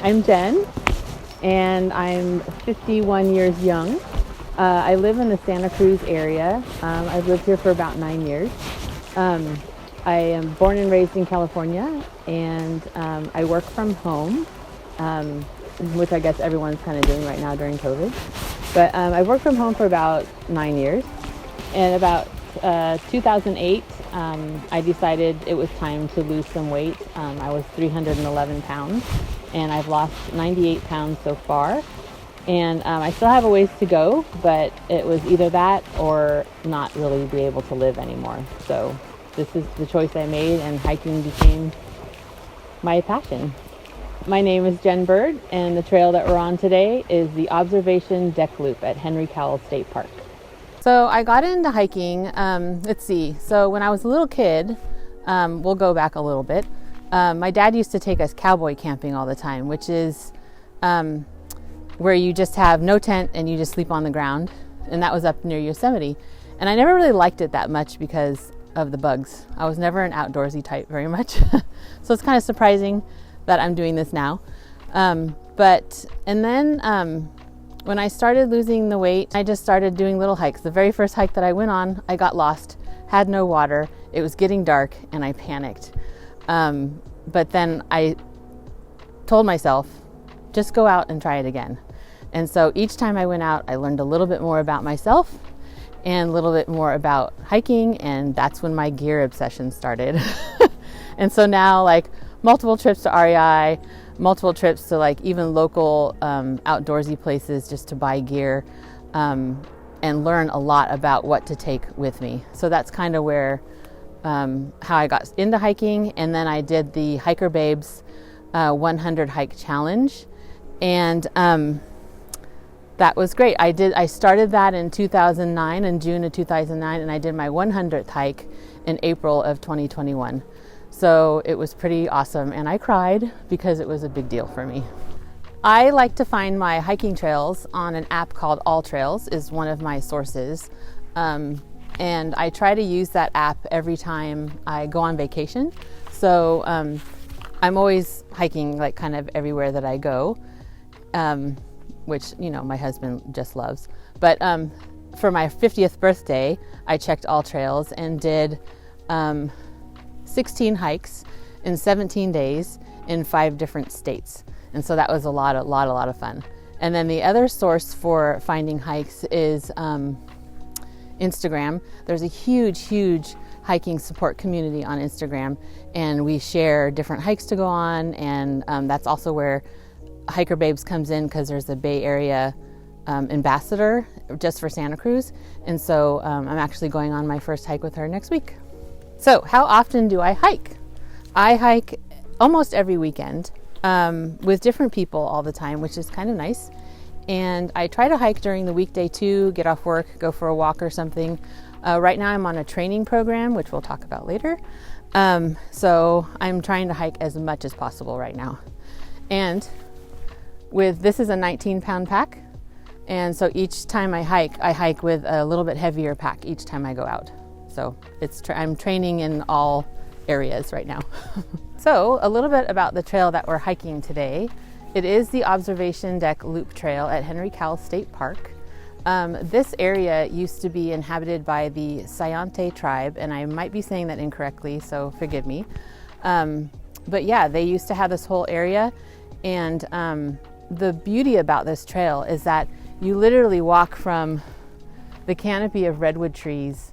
I'm Jenn, and I'm 51 years young. I live in the Santa Cruz area. I've lived here for about 9 years. I am born and raised in California, and I work from home, which I guess everyone's kind of doing right now during COVID. But I've worked from home for about 9 years, and about 2008, I decided it was time to lose some weight. I was 311 pounds, and I've lost 98 pounds so far. And I still have a ways to go, but it was either that or not really be able to live anymore. So this is the choice I made, and hiking became my passion. My name is Jenn Byrd, and the trail that we're on today is the Observation Deck Loop at Henry Cowell State Park. So I got into hiking, so when I was a little kid, we'll go back a little bit, my dad used to take us cowboy camping all the time, which is where you just have no tent and you just sleep on the ground, and that was up near Yosemite. And I never really liked it that much because of the bugs. I was never an outdoorsy type very much. So it's kind of surprising that I'm doing this now. When I started losing the weight, I just started doing little hikes. The very first hike that I went on, I got lost, had no water, it was getting dark, and I panicked. But then I told myself, just go out and try it again. And so each time I went out, I learned a little bit more about myself and a little bit more about hiking, and that's when my gear obsession started. And so now, like, multiple trips to REI, multiple trips to like even local outdoorsy places just to buy gear and learn a lot about what to take with me. So that's kind of where how I got into hiking. And then I did the Hiker Babes 100 hike challenge, and that was great. I started that in 2009, in June of 2009, and I did my 100th hike in April of 2021. So it was pretty awesome, and I cried because it was a big deal for me. I like to find my hiking trails on an app called All Trails, is one of my sources. And I try to use that app every time I go on vacation. So I'm always hiking like kind of everywhere that I go, which, you know, my husband just loves. But for my 50th birthday, I checked All Trails and did 16 hikes in 17 days in 5 different states. And so that was a lot of fun. And then the other source for finding hikes is Instagram. There's a huge hiking support community on Instagram, and we share different hikes to go on, and that's also where Hiker Babes comes in, because there's a Bay Area ambassador just for Santa Cruz. And so I'm actually going on my first hike with her next week. So how often do I hike? I hike almost every weekend with different people all the time, which is kind of nice. And I try to hike during the weekday too, get off work, go for a walk or something. Right now I'm on a training program, which we'll talk about later. So I'm trying to hike as much as possible right now. And this is a 19-pound pack. And so each time I hike with a little bit heavier pack each time I go out. So I'm training in all areas right now. So a little bit about the trail that we're hiking today. It is the Observation Deck Loop Trail at Henry Cowell State Park. This area used to be inhabited by the Sayante tribe, and I might be saying that incorrectly, so forgive me. But yeah, they used to have this whole area, and the beauty about this trail is that you literally walk from the canopy of redwood trees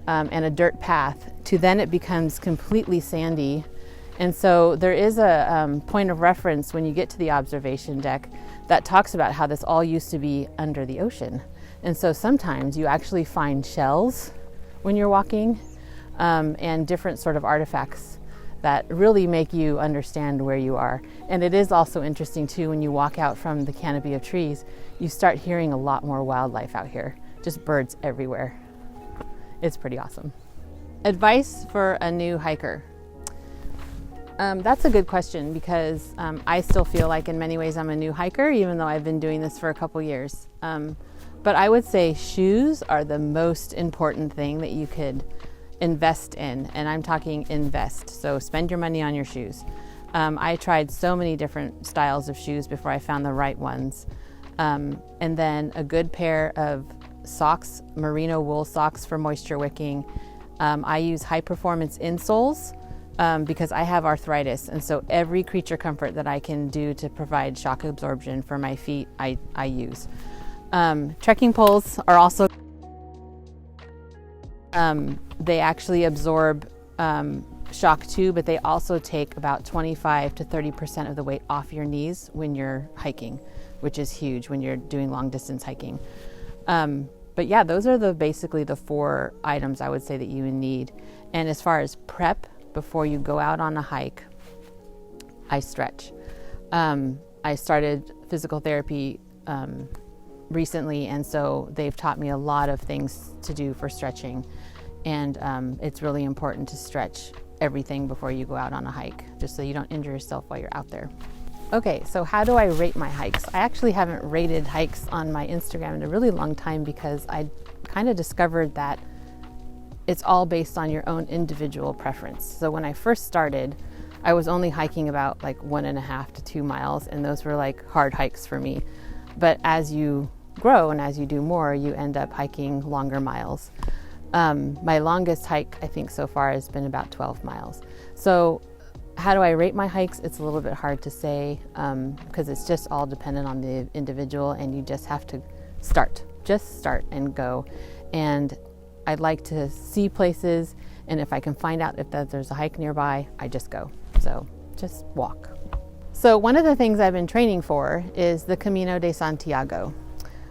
and a dirt path to then it becomes completely sandy. And so there is a point of reference when you get to the observation deck that talks about how this all used to be under the ocean. And so sometimes you actually find shells when you're walking and different sort of artifacts that really make you understand where you are. And it is also interesting too, when you walk out from the canopy of trees, you start hearing a lot more wildlife out here, just birds everywhere. It's pretty awesome. Advice for a new hiker. That's a good question, because I still feel like in many ways I'm a new hiker, even though I've been doing this for a couple years. But I would say shoes are the most important thing that you could invest in, and I'm talking invest, so spend your money on your shoes. I tried so many different styles of shoes before I found the right ones. And then a good pair of socks, merino wool socks for moisture wicking. I use high performance insoles because I have arthritis, and so every creature comfort that I can do to provide shock absorption for my feet, I use. Trekking poles are also, they actually absorb shock too, but they also take about 25 to 30% of the weight off your knees when you're hiking, which is huge when you're doing long distance hiking. But yeah, those are basically the 4 items I would say that you would need. And as far as prep before you go out on a hike, I stretch. I started physical therapy recently, and so they've taught me a lot of things to do for stretching. And it's really important to stretch everything before you go out on a hike, just so you don't injure yourself while you're out there. Okay, so how do I rate my hikes? I actually haven't rated hikes on my Instagram in a really long time because I kind of discovered that it's all based on your own individual preference. So when I first started, I was only hiking about like 1.5 to 2 miles, and those were like hard hikes for me. But as you grow and as you do more, you end up hiking longer miles. My longest hike, I think so far, has been about 12 miles. So how do I rate my hikes? It's a little bit hard to say because it's just all dependent on the individual, and you just have to just start and go. And I'd like to see places, and if I can find out if there's a hike nearby, I just go. So just walk. So one of the things I've been training for is the Camino de Santiago,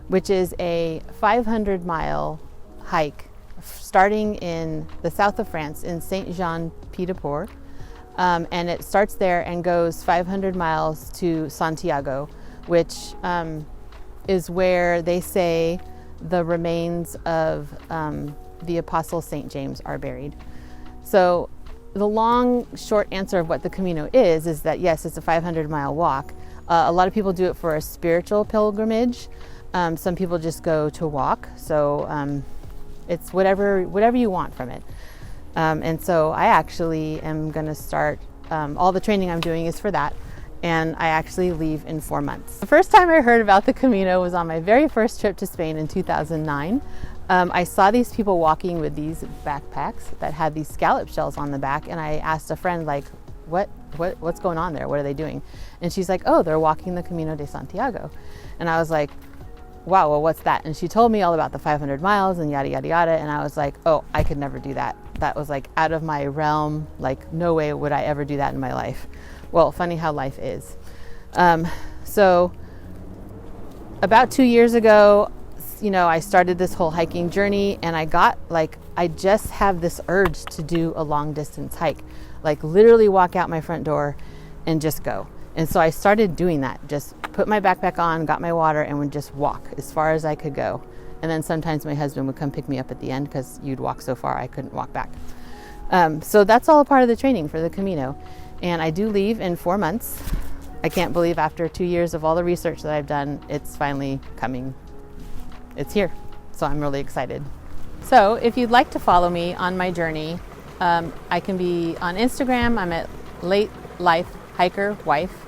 which is a 500-mile hike starting in the south of France in Saint-Jean-Pied-de-Port. And it starts there and goes 500 miles to Santiago, which is where they say the remains of the Apostle St. James are buried. So the long, short answer of what the Camino is that yes, it's a 500-mile walk. A lot of people do it for a spiritual pilgrimage. Some people just go to walk. So it's whatever you want from it. And so I actually am going to start, all the training I'm doing is for that, and I actually leave in 4 months. The first time I heard about the Camino was on my very first trip to Spain in 2009. I saw these people walking with these backpacks that had these scallop shells on the back, and I asked a friend, like, what's going on there? What are they doing? And she's like, oh, they're walking the Camino de Santiago. And I was like, wow, well, what's that? And she told me all about the 500 miles and yada, yada, yada. And I was like, oh, I could never do that. That was like out of my realm. Like, no way would I ever do that in my life. Well, funny how life is. So about 2 years ago, I started this whole hiking journey, and I just have this urge to do a long distance hike, like literally walk out my front door and just go. And so I started doing that, just put my backpack on, got my water, and would just walk as far as I could go. And then sometimes my husband would come pick me up at the end because you'd walk so far I couldn't walk back. So that's all a part of the training for the Camino. And I do leave in 4 months. I can't believe after 2 years of all the research that I've done, it's finally coming. It's here. So I'm really excited. So if you'd like to follow me on my journey, I can be on Instagram. I'm at Late Life Hiker Wife.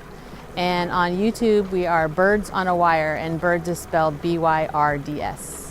And on YouTube, we are Birds on a Wire, and Birds is spelled Byrds.